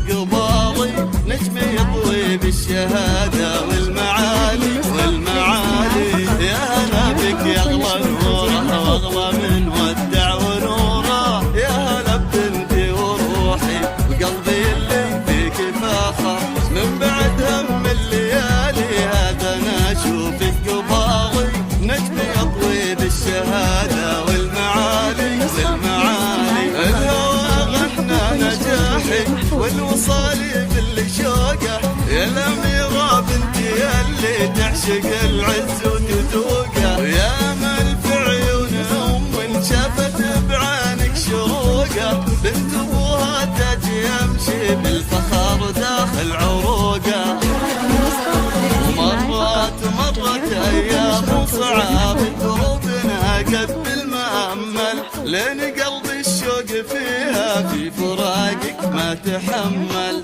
قبالي نجم يضوي بالشهادة والمعالي يا هلا بك يا اغلى نوره واغلى من ودع ونوره، يا هلا ببنتي وروحي وقلبي اللي فيك فاخر، من بعد هم الليالي هذا انا اشوفك قبالي نجم يضوي بالشهادة والمعالي الهوى غنى نجاحي والوصالي بالشوقه، يا الأميرة بنتي اللي تعشق العز وتذوقه، يا امل في عيونهم من شافت بعينك شروقه، بنت ابوها تجي امشي بالفخر داخل عروقه، مرت ايام صعاب دروبنا قد المأمل، لين قلبي الشوق فيها في فراقك ما تحمل،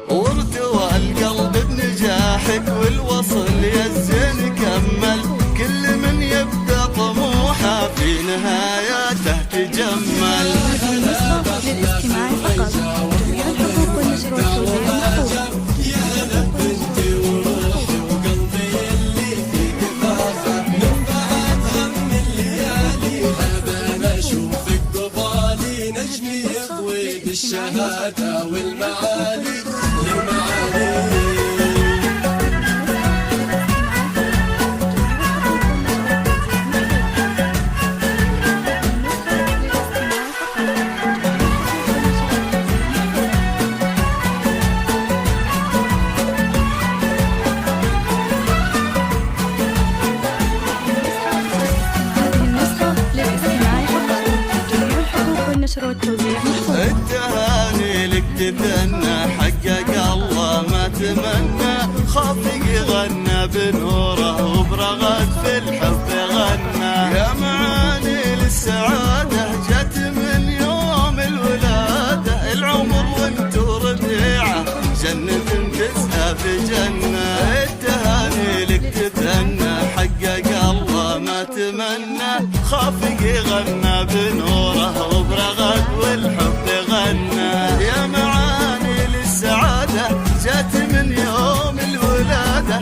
وارتوى القلب بنجاحك والوصل يا الزين كمل، كل من يبدا طموحه في نهاياته تجمل. للاستماع فقط، تحيل الحقوق والنشر والتوزيع محفوظ. الشهادة والمعالي التهاني لك تثنى حقق الله ما تمنى، خافق غنى بنوره وبرغد في الحب غنى، يا معاني للسعادة جت من يوم الولادة، العمر وانتو ربيعة جنة تسهى في جنة، التهاني لك تثنى حقق الله ما تمنى، خافق غنى بنوره وبرغد والحب غنى، يا معاني للسعادة جات من يوم الولادة.